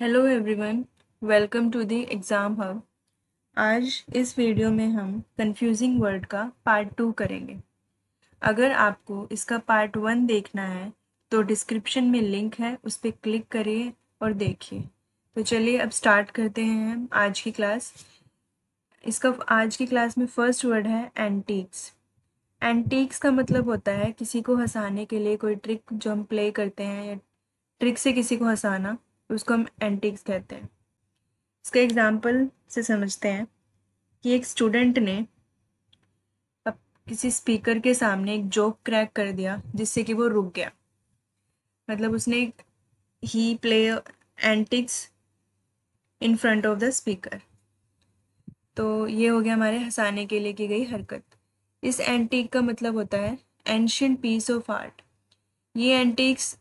Hello everyone, welcome to the exam hub. आज इस video में हम कंफ्यूजिंग वर्ड का पार्ट 2 करेंगे। अगर आपको इसका पार्ट 1 देखना है तो डिस्क्रिप्शन में लिंक है, उस पर क्लिक करिए और देखिए। तो चलिए अब स्टार्ट करते हैं हम आज की क्लास। इसका आज की क्लास में फर्स्ट वर्ड है एंटीक्स। एंटीक्स का मतलब होता है किसी को हंसाने के लिए कोई ट्रिक जो हम प्ले करते हैं या ट्रिक से किसी को हंसाना, उसको हम एंटीक्स कहते हैं। इसका एग्जाम्पल से समझते हैं कि एक स्टूडेंट ने अब किसी स्पीकर के सामने एक जोक क्रैक कर दिया जिससे कि वो रुक गया। मतलब उसने he play antics in front of the speaker. तो ये हो गया हमारे हंसाने के लिए की गई हरकत। इस एंटीक का मतलब होता है एंशियंट पीस ऑफ आर्ट। ये एंटीक्स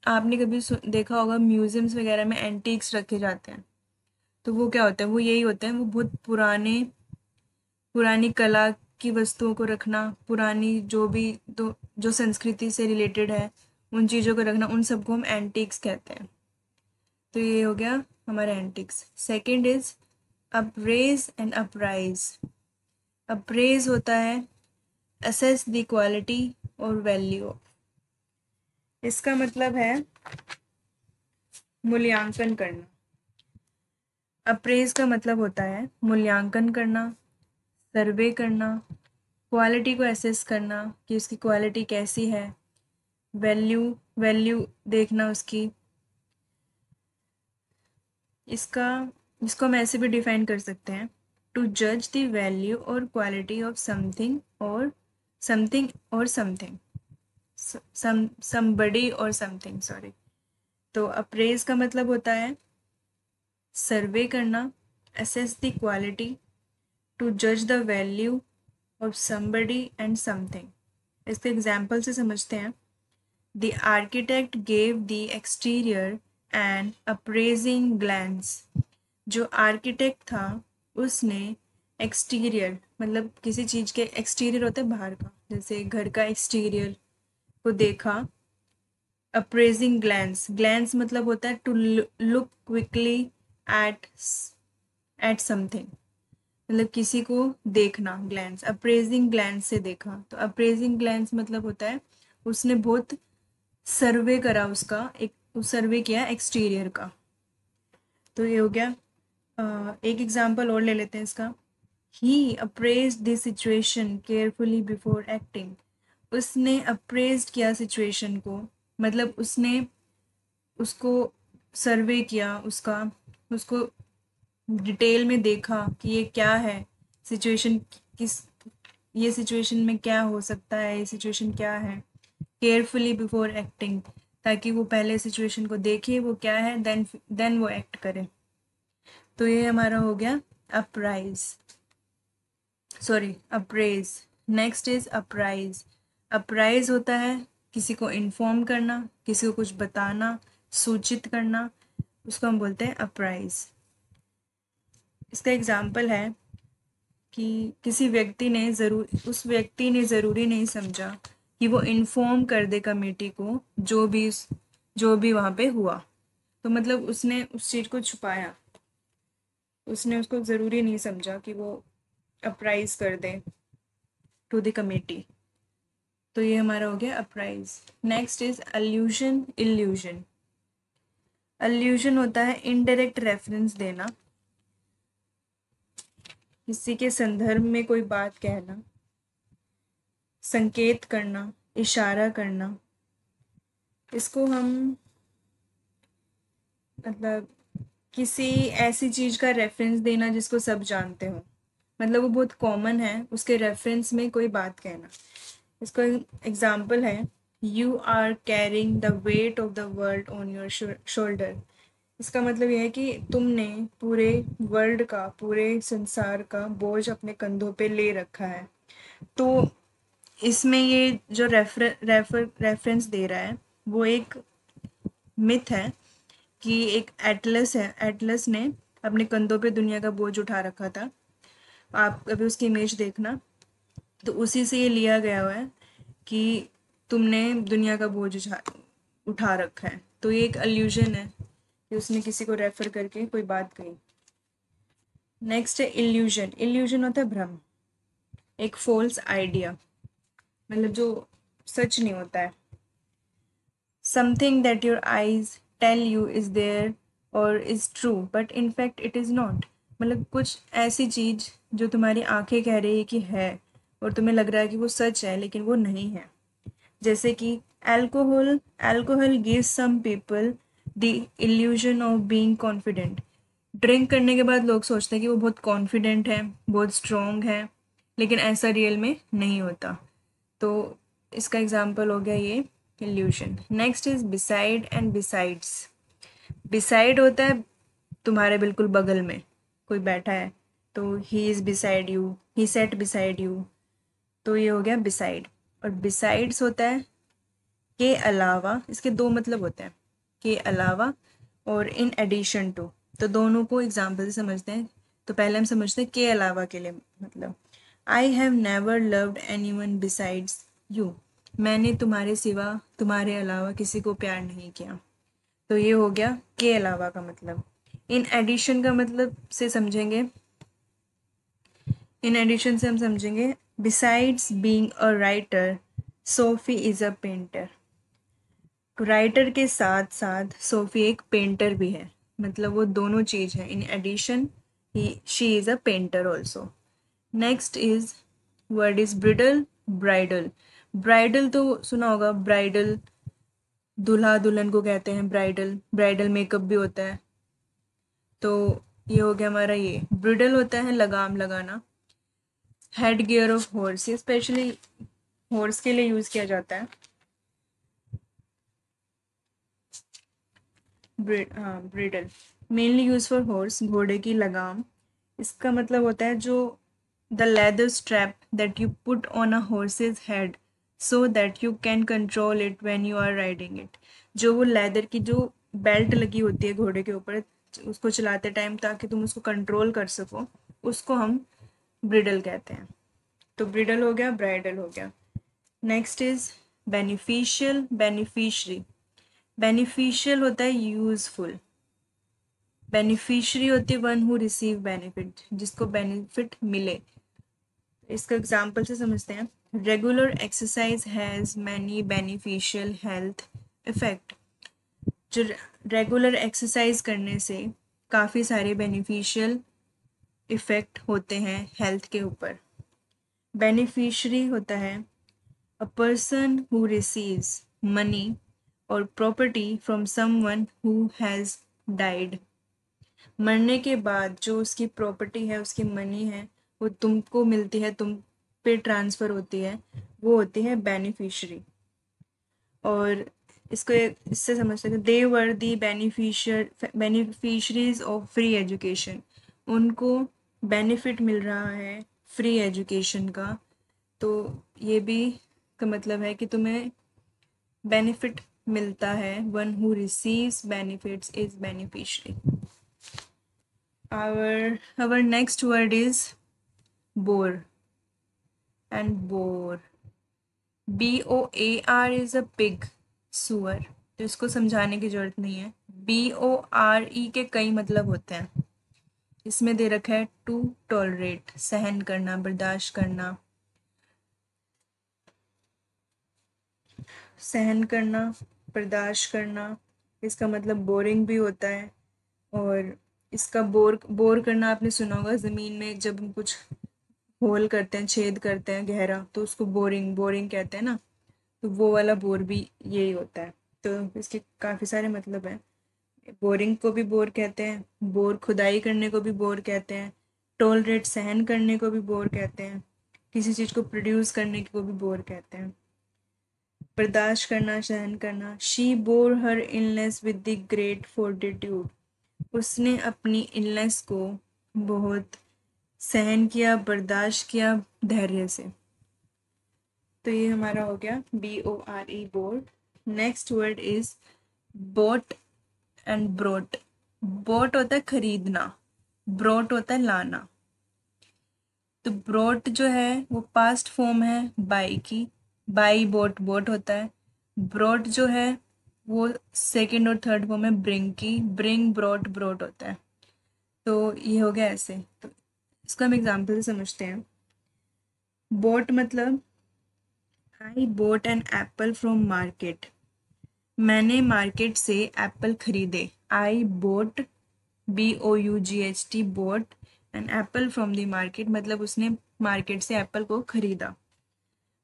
आपने कभी देखा होगा, म्यूजियम्स वगैरह में एंटीक्स रखे जाते हैं। तो वो क्या होता है, वो यही होते हैं, वो बहुत पुरानी कला की वस्तुओं को रखना, पुरानी जो भी जो संस्कृति से रिलेटेड है उन चीज़ों को रखना, उन सबको हम एंटीक्स कहते हैं। तो ये हो गया हमारा antiques. Second is apprise and अपराइज। Apprise होता है असेस द क्वालिटी और वैल्यू। इसका मतलब है मूल्यांकन करना। अप्रेज का मतलब होता है मूल्यांकन करना, सर्वे करना, क्वालिटी को एसेस करना कि उसकी क्वालिटी कैसी है, वैल्यू वैल्यू देखना उसकी। इसका इसको हम ऐसे भी डिफाइन कर सकते हैं, टू जज द वैल्यू और क्वालिटी ऑफ समथिंग समबडी और समथिंग, सॉरी। तो अप्रेज का मतलब होता है सर्वे करना, असेस द क्वालिटी, टू जज the value of somebody and something. इसके एग्जाम्पल से समझते हैं। The architect gave the exterior an appraising glance. जो आर्किटेक्ट था उसने एक्सटीरियर, मतलब किसी चीज़ के एक्सटीरियर होता है बाहर का, जैसे घर का एक्सटीरियर को देखा। अप्रेजिंग ग्लैंस, ग्लैंस मतलब होता है to look quickly at at something, मतलब किसी को देखना। ग्लैंस, अप्रेजिंग ग्लैंस से देखा। तो अप्रेजिंग ग्लैंस मतलब होता है उसने बहुत सर्वे करा, उसका एक सर्वे किया एक्सटीरियर का। तो ये हो गया। एक एग्जांपल और ले लेते हैं इसका। He appraised the situation carefully before acting. उसने अप्रेज्ड किया सिचुएशन को, मतलब उसने उसको सर्वे किया, उसको डिटेल में देखा कि ये क्या है सिचुएशन, किस ये सिचुएशन में क्या हो सकता है, ये सिचुएशन क्या है। केयरफुली बिफोर एक्टिंग, ताकि वो पहले सिचुएशन को देखे वो क्या है, देन वो एक्ट करे। तो ये हमारा हो गया apprise, sorry apprise. Next is apprise. Apprise होता है किसी को इन्फॉर्म करना, किसी को कुछ बताना, सूचित करना, उसको हम बोलते हैं अप्राइज। इसका एग्जाम्पल है कि उस व्यक्ति ने ज़रूरी नहीं समझा कि वो इन्फॉर्म कर दे कमेटी को जो भी वहाँ पे हुआ। तो मतलब उसने उस चीज़ को छुपाया, उसने उसको ज़रूरी नहीं समझा कि वो अप्राइज कर दे टू द कमेटी। तो ये हमारा हो गया apprise. Next is allusion, illusion. Allusion होता है इनडायरेक्ट रेफरेंस देना, किसी के संदर्भ में कोई बात कहना, संकेत करना, इशारा करना। इसको हम मतलब किसी ऐसी चीज का रेफरेंस देना जिसको सब जानते हो, मतलब वो बहुत कॉमन है, उसके रेफरेंस में कोई बात कहना। इसका एग्जाम्पल है, you are carrying the weight of the world on your shoulder. इसका मतलब यह है कि तुमने पूरे वर्ल्ड का, पूरे संसार का बोझ अपने कंधों पे ले रखा है। तो इसमें ये जो रेफरेंस दे रहा है वो एक मिथ है कि एक एटलस है, एटलस ने अपने कंधों पे दुनिया का बोझ उठा रखा था। आप कभी उसकी इमेज देखना, तो उसी से ये लिया गया हुआ है कि तुमने दुनिया का बोझ उठा रखा है। तो ये एक अल्यूजन है कि उसने किसी को रेफर करके कोई बात कही। नेक्स्ट है इल्यूजन। इल्यूजन होता है भ्रम, एक फॉल्स आइडिया, मतलब जो सच नहीं होता है। Something that your eyes tell you is there और is true but in fact it is not. मतलब कुछ ऐसी चीज़ जो तुम्हारी आंखें कह रही है कि है और तुम्हें लग रहा है कि वो सच है लेकिन वो नहीं है। जैसे कि alcohol alcohol gives some people the illusion of being confident. Drink करने के बाद लोग सोचते हैं कि वो बहुत कॉन्फिडेंट है, बहुत स्ट्रॉन्ग है, लेकिन ऐसा रियल में नहीं होता। तो इसका एग्जाम्पल हो गया ये evolution. Next is beside and besides. Beside होता है तुम्हारे बिल्कुल बगल में कोई बैठा है, तो he is beside you, he set beside you, तो ये हो गया बिसाइड। और बिसाइड्स होता है के अलावा। इसके दो मतलब होते हैं, के अलावा और इन एडिशन टू। तो दोनों को एग्जाम्पल से समझते हैं। तो पहले हम समझते हैं के अलावा के लिए मतलब, I have never loved any one besides you. मैंने तुम्हारे सिवा, तुम्हारे अलावा किसी को प्यार नहीं किया। तो ये हो गया के अलावा का मतलब। इन एडिशन का मतलब से समझेंगे, इन एडिशन से हम समझेंगे besides being a writer Sophie is a painter. Writer के साथ साथ सोफी एक पेंटर भी है, मतलब वो दोनों चीज़ है। In addition he she is a painter also. Next is word is bridle bridal. Bridal तो सुना होगा, ब्राइडल दूल्हा दुल्हन को कहते हैं ब्राइडल। ब्राइडल मेकअप भी होता है। तो ये हो गया हमारा, ये ब्रिडल होता है लगाम लगाना। हेड गियर ऑफ हॉर्स, ये स्पेशली हॉर्स के लिए यूज़ किया जाता है। Bridle mainly use for horse, घोड़े की लगाम। इसका मतलब होता है जो the leather strap that you put on a horse's head so that you can control it when you are riding it. जो वो लेदर की जो बेल्ट लगी होती है घोड़े के ऊपर उसको चलाते टाइम, ताकि तुम उसको कंट्रोल कर सको, उसको हम ब्रिडल कहते हैं। तो ब्रिडल हो गया, ब्राइडल हो गया। Next is beneficial beneficiary. Beneficial होता है यूजफुल, बेनिफिशियरी होती है वन हु रिसीव बेनिफिट, जिसको बेनिफिट मिले। इसका एग्जाम्पल से समझते हैं। Regular exercise has many beneficial health effect. जो रेगुलर एक्सरसाइज करने से काफ़ी सारे बेनिफिशियल इफेक्ट होते हैं हेल्थ के ऊपर। बेनिफिशरी होता है a person who receives money और property from someone who has died. मरने के बाद जो उसकी प्रॉपर्टी है, उसकी मनी है, वो तुमको मिलती है, तुम पे ट्रांसफ़र होती है, वो होती है बेनिफिशरी। और इसको इससे समझ सकते, दे वर दी बेनिफिशरीज ऑफ फ्री एजुकेशन। उनको बेनिफिट मिल रहा है फ्री एजुकेशन का। तो ये भी का मतलब है कि तुम्हें बेनिफिट मिलता है। One who receives benefits is beneficiary. Our next word is bore and bore. BOAR is a pig, सुअर। तो इसको समझाने की जरूरत नहीं है। BORE के कई मतलब होते हैं। इसमें दे रखा है टू टॉलरेट, सहन करना, बर्दाश्त करना। सहन करना, बर्दाश्त करना, इसका मतलब बोरिंग भी होता है। और इसका बोर बोर करना आपने सुना होगा, ज़मीन में जब हम कुछ होल करते हैं, छेद करते हैं गहरा, तो उसको बोरिंग बोरिंग कहते हैं ना। तो वो वाला बोर भी यही होता है। तो इसके काफ़ी सारे मतलब हैं। बोरिंग को भी बोर कहते हैं, बोर खुदाई करने को भी बोर कहते हैं, टॉलरेट सहन करने को भी बोर कहते हैं, किसी चीज़ को प्रोड्यूस करने को भी बोर कहते हैं। बर्दाश्त करना, सहन करना। She bore her illness with the great fortitude. उसने अपनी इलनेस को बहुत सहन किया, बर्दाश्त किया धैर्य से। तो ये हमारा हो गया BORE, board. Next word is boat and brought. Boat होता है खरीदना, ब्रोट होता है लाना। तो ब्रोट जो है वो पास्ट फॉर्म है बाई की, बाई बोट बोट होता है। ब्रोट जो है वो सेकंड और थर्ड फॉर्म है ब्रिंग की, ब्रिंग ब्रॉट ब्रॉट होता है। तो ये हो गया ऐसे। तो इसका हम एग्जाम्पल से समझते हैं। बोट मतलब I bought an apple from market, मैंने मार्केट से एप्पल खरीदे। I bought, BOUGHT, bought an apple from the market, मतलब उसने मार्केट से एप्पल को खरीदा।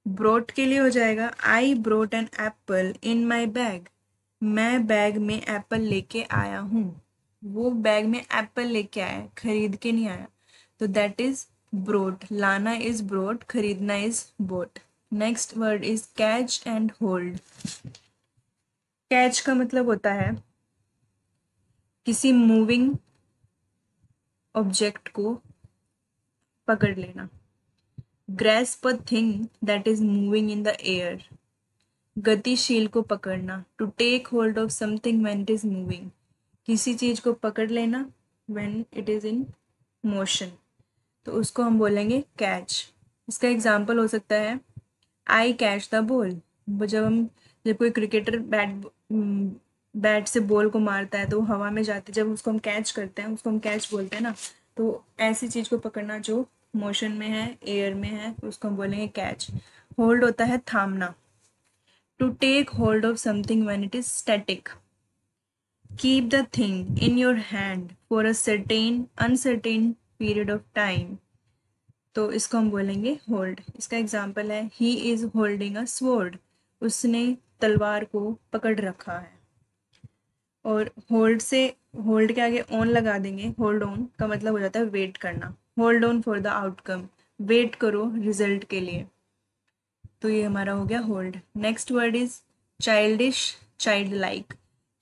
ब्रोट के लिए हो जाएगा I brought an apple in my bag, मैं बैग में एप्पल लेके आया हूँ। वो बैग में एप्पल लेके आया, खरीद के नहीं आया। तो दैट इज ब्रोट, लाना इज ब्रोट, खरीदना is boat. Next word is catch and hold. Catch का मतलब होता है किसी मूविंग ऑब्जेक्ट को पकड़ लेना। Grasp a thing that is moving in the air, गतिशील को पकड़ना। To take hold of something when it is moving, किसी चीज को पकड़ लेना when it is in motion, तो उसको हम बोलेंगे कैच। इसका एग्जाम्पल हो सकता है आई कैच द बॉल। जब कोई क्रिकेटर बैट से बॉल को मारता है तो वो हवा में जाती है, जब उसको हम कैच करते हैं उसको हम कैच बोलते हैं ना। तो ऐसी चीज को पकड़ना जो मोशन में है, एयर में है, तो उसको हम बोलेंगे कैच। होल्ड होता है थामना। To take hold of something when it is static, keep the thing in your hand for a certain uncertain period of time, तो इसको हम बोलेंगे होल्ड। इसका एग्जाम्पल है he is holding a sword, उसने तलवार को पकड़ रखा है। और होल्ड के आगे ऑन लगा देंगे, होल्ड ऑन का मतलब हो जाता है वेट करना। Hold on for the outcome, wait करो रिजल्ट के लिए। तो ये हमारा हो गया hold. Next word is childish, child like.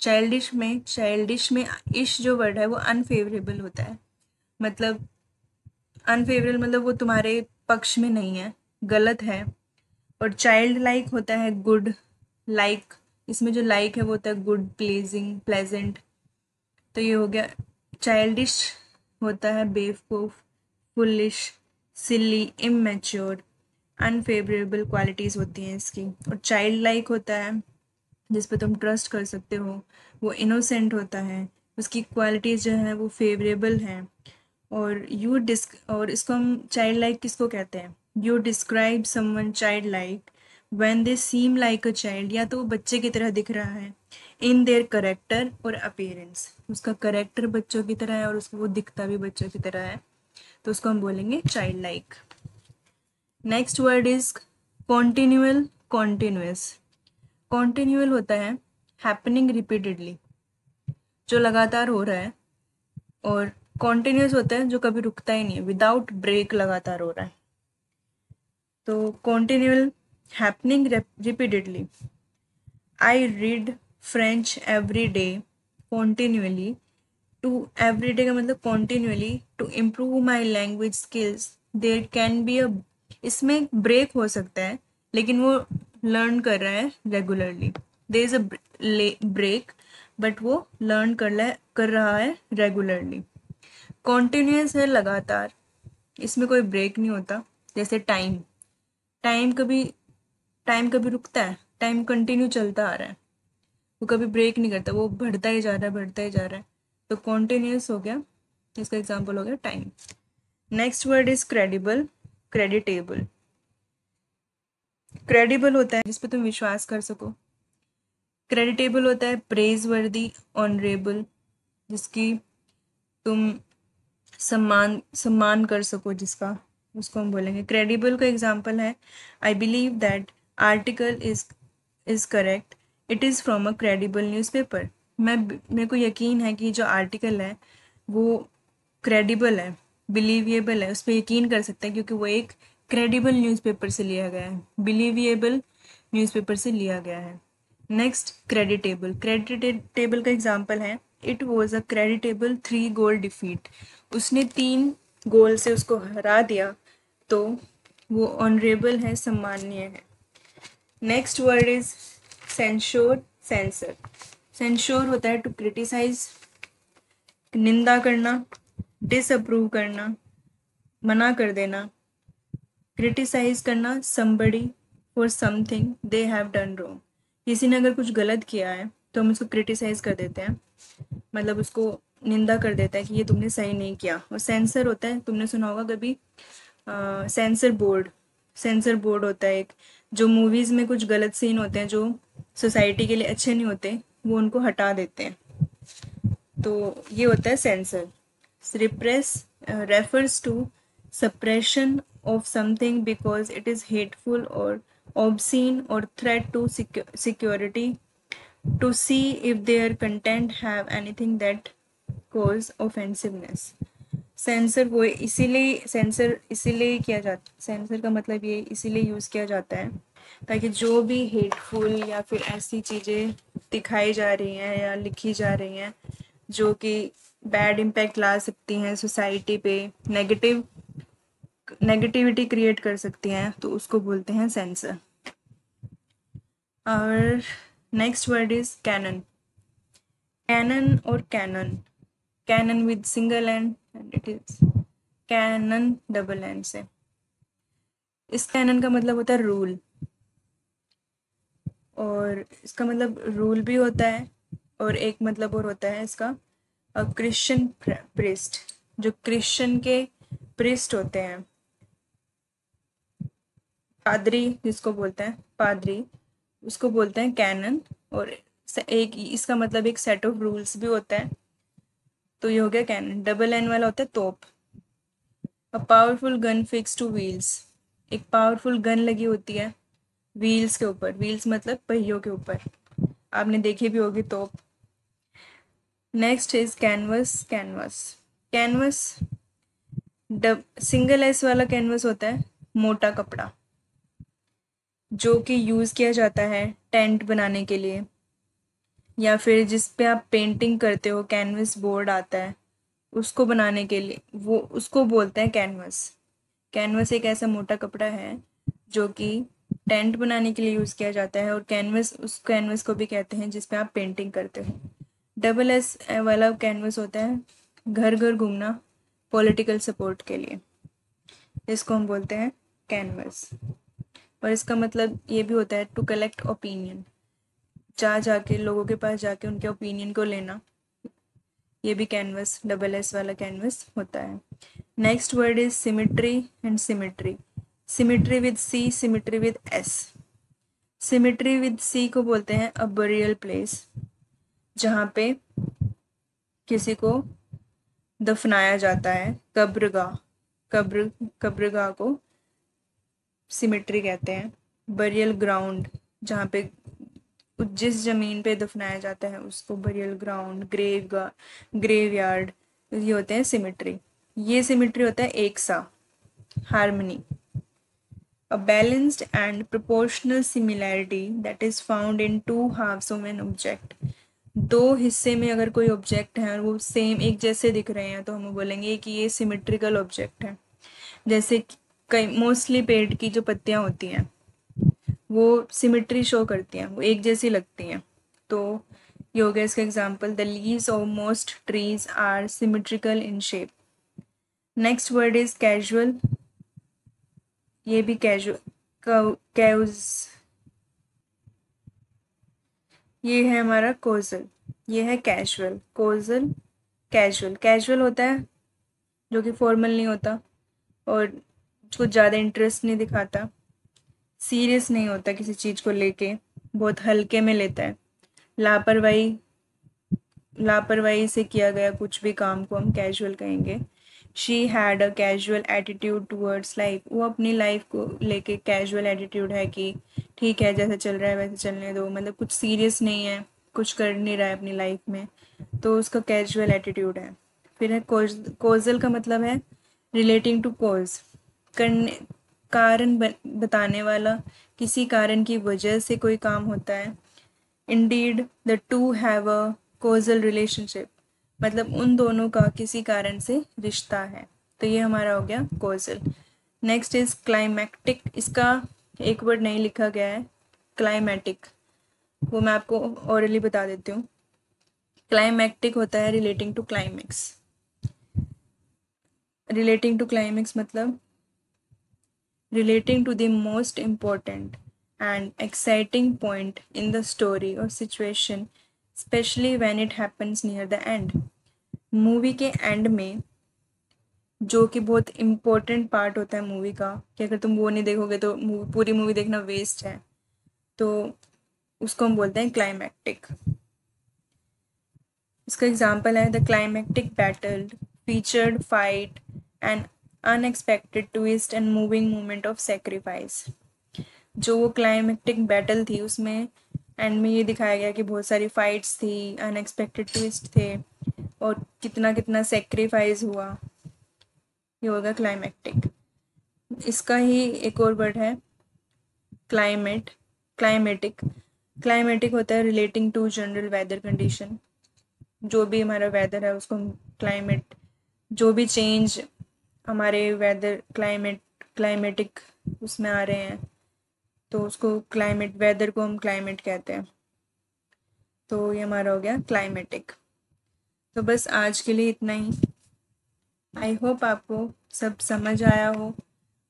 Childish में इश जो वर्ड है वो अनफेवरेबल होता है। मतलब अनफेवरेबल मतलब वो तुम्हारे पक्ष में नहीं है, गलत है। और चाइल्ड लाइक होता है गुड, लाइक, इसमें जो लाइक है वो होता है गुड, प्लीजिंग, प्लेजेंट। तो ये हो गया। चाइल्डिश होता है बेवकूफ, फुलिश, सिली, इमेच्योर, अनफेवरेबल क्वालिटीज होती हैं इसकी। और चाइल्ड लाइक होता है जिस पे तुम ट्रस्ट कर सकते हो, वो इनोसेंट होता है, उसकी क्वालिटीज जो है वो फेवरेबल हैं। और इसको हम चाइल्ड लाइक किसको कहते हैं? You describe someone child like when they seem like a child, या तो वो बच्चे की तरह दिख रहा है इन देयर करेक्टर और अपीयरेंस, उसका करेक्टर बच्चों की तरह है और उसको वो दिखता भी बच्चों की तरह है, तो उसको हम बोलेंगे child like. Next word is continual, continuous. Continual होता है हैपनिंग रिपीटेडली, जो लगातार हो रहा है। और कॉन्टिन्यूस होता है जो कभी रुकता ही नहीं है, विदाउट ब्रेक लगातार हो रहा है। तो continual, happening repeatedly. I read French every day, continually. To every day का मतलब continually, to improve my language skills there can be a, इसमें ब्रेक हो सकता है लेकिन वो लर्न कर रहा है regularly. There is a break but वो लर्न कर रहा है रेगुलरली। कॉन्टिन्यूस है लगातार, इसमें कोई ब्रेक नहीं होता। जैसे टाइम, टाइम कभी टाइम कभी रुकता है? टाइम कंटिन्यू चलता आ रहा है, वो कभी ब्रेक नहीं करता, वो बढ़ता ही जा रहा है, बढ़ता ही जा रहा है। तो कॉन्टिन्यूस हो गया, इसका एग्जाम्पल हो गया time. Next word is credible, creditable. Credible होता है जिस पे तुम विश्वास कर सको। क्रेडिटेबल होता है प्रेज वर्दी, ऑनरेबल, जिसकी तुम सम्मान कर सको जिसका, उसको हम बोलेंगे। क्रेडिबल का एग्जाम्पल है I believe that article is correct, it is from a credible newspaper. मेरे को यकीन है कि जो आर्टिकल है वो क्रेडिबल है, बिलीविएबल है, उस पर यकीन कर सकते हैं क्योंकि वो एक क्रेडिबल न्यूज़पेपर से लिया गया है, बिलीविएबल न्यूज़पेपर से लिया गया है। नेक्स्ट क्रेडिटेबल, क्रेडिटेबल का एग्जाम्पल है it was a creditable 3 goal defeat, उसने 3 गोल से उसको हरा दिया, तो वो ऑनरेबल है, सम्माननीय है। Next word is censure, sensor. Censure होता है टू क्रिटिसाइज, निंदा करना, डिसअप्रूव करना, मना कर देना। क्रिटिसाइज करना somebody for something they have done wrong, किसी ने अगर कुछ गलत किया है तो हम उसको क्रिटिसाइज कर देते हैं, मतलब उसको निंदा कर देता है कि ये तुमने सही नहीं किया। और सेंसर होता है, तुमने सुना होगा कभी, सेंसर बोर्ड। सेंसर बोर्ड होता है एक, जो मूवीज़ में कुछ गलत सीन होते हैं जो सोसाइटी के लिए अच्छे नहीं होते, वो उनको हटा देते हैं। तो ये होता है censor. Repress refers to suppression of something because it is hateful और obscene or threat to security, to see if their content have anything that cause offensiveness। Sensor वो इसीलिए सेंसर इसीलिए किया जाता, सेंसर का मतलब ये इसीलिए यूज़ किया जाता है ताकि जो भी हेटफुल या फिर ऐसी चीज़ें दिखाई जा रही हैं या लिखी जा रही हैं जो कि बैड इम्पैक्ट ला सकती हैं सोसाइटी पे, नेगेटिविटी क्रिएट कर सकती हैं, तो उसको बोलते हैं सेंसर। और next word is canon. Canon और canon, canon with single N it is cannon double N से। इस कैनन का मतलब होता है रूल, और इसका मतलब रूल भी होता है, और एक मतलब और होता है इसका क्रिश्चियन प्रिस्ट। जो क्रिश्चियन के प्रिस्ट होते हैं, पादरी जिसको बोलते हैं, पादरी उसको बोलते हैं कैनन। और एक इसका मतलब एक सेट ऑफ रूल्स भी होता है। तो ये हो गया कैनन। डबल एन वाला होता है तोप। A powerful gun fix two wheels, एक पावरफुल गन लगी होती है व्हील्स के ऊपर, व्हील्स मतलब पहियों के ऊपर, आपने देखी भी होगी तोप। Next is canvas. Canvas, canvas single S वाला कैनवस होता है मोटा कपड़ा, जो कि यूज़ किया जाता है टेंट बनाने के लिए, या फिर जिस पे आप पेंटिंग करते हो कैनवस बोर्ड आता है उसको बनाने के लिए, वो उसको बोलते हैं कैनवस। कैनवस एक ऐसा मोटा कपड़ा है जो कि टेंट बनाने के लिए यूज़ किया जाता है, और कैनवस उस कैनवस को भी कहते हैं जिस पे आप पेंटिंग करते हो। डबल एस वाला कैनवस होता है घर घर घूमना पॉलिटिकल सपोर्ट के लिए, इसको हम बोलते हैं कैनवस। और इसका मतलब ये भी होता है टू कलेक्ट ओपिनियन, जा जाके लोगों के पास जाके उनके ओपिनियन को लेना, ये भी कैनवस डबल एस वाला कैनवस होता है। Next word is cemetery and symmetry. Cemetery with C, symmetry with S. Cemetery with C को बोलते हैं अ बरियल प्लेस, जहाँ पे किसी को दफनाया जाता है, कब्रगाह। कब्रगाह को सिमिट्री कहते हैं। बरियल ग्राउंड, जहाँ पे जिस जमीन पे दफनाया जाता है उसको बरियल ग्राउंड, ग्रेव यार्ड, ये होते हैं सिमिट्री। ये सिमिट्री होता है एक सा, harmony. A balanced and proportional similarity that is found in two halves of an object। दो हिस्से में अगर कोई ऑब्जेक्ट है और वो सेम एक जैसे दिख रहे हैं तो हम बोलेंगे कि ये सिमेट्रिकल ऑब्जेक्ट है। जैसे कई मोस्टली पेड़ की जो पत्तियां होती हैं वो सिमेट्री शो करती हैं, वो एक जैसी लगती हैं। तो ये हो गया इसका example, the leaves of most trees are symmetrical in shape. Next word is casual. ये भी कैजुअल ये है हमारा कोजल, ये है कैजुअल। कोजल कैजुअल, कैजुअल होता है जो कि फॉर्मल नहीं होता और कुछ ज़्यादा इंटरेस्ट नहीं दिखाता, सीरियस नहीं होता किसी चीज़ को लेके, बहुत हल्के में लेता है। लापरवाही लापरवाही से किया गया कुछ भी काम को हम कैजुअल कहेंगे। She had a casual attitude towards life, वो अपनी लाइफ को लेके कैजुअल एटीट्यूड है कि ठीक है जैसे चल रहा है वैसे चलने दो, मतलब कुछ सीरियस नहीं है, कुछ कर नहीं रहा है अपनी लाइफ में, तो उसका कैजुअल एटीट्यूड है। फिर है कोजल का मतलब है रिलेटिंग टू कोज, करने कारण बताने वाला, किसी कारण की वजह से कोई काम होता है। Indeed the two have a causal relationship, मतलब उन दोनों का किसी कारण से रिश्ता है। तो ये हमारा हो गया कोजल। Next is climactic. इसका एक वर्ड नहीं लिखा गया है, क्लाइमैटिक, वो मैं आपको ओरली बता देती हूँ। क्लाइमैक्टिक होता है relating to climax. Relating to climax मतलब relating to the most important and exciting point in the story or situation specially when it happens near the end. Movie के एंड में जो कि बहुत इम्पोर्टेंट पार्ट होता है मूवी का, कि अगर तुम वो नहीं देखोगे तो पूरी मूवी देखना वेस्ट है, तो उसको हम बोलते हैं क्लाइमैक्टिक। इसका एग्जाम्पल है the climactic battle featured fight and unexpected twist and moving moment of sacrifice. जो वो क्लाइमैक्टिक बैटल थी उसमें एंड में ये दिखाया गया कि बहुत सारी फाइट्स थी, अनएक्सपेक्टेड ट्विस्ट थे और कितना कितना सेक्रीफाइस हुआ, ये होगा क्लाइमैक्टिक। इसका ही एक और वर्ड है क्लाइमेटिक। क्लाइमेटिक होता है relating to general weather condition. जो भी हमारा वेदर है उसको हम क्लाइमेट, जो भी चेंज हमारे वेदर क्लाइमेटिक उसमें आ रहे हैं तो उसको क्लाइमेट, वेदर को हम क्लाइमेट कहते हैं। तो ये हमारा हो गया क्लाइमेटिक। तो बस आज के लिए इतना ही। आई होप आपको सब समझ आया हो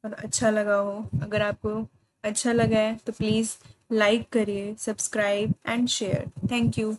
और अच्छा लगा हो। अगर आपको अच्छा लगा है तो प्लीज़ लाइक करिए, subscribe and share. Thank you.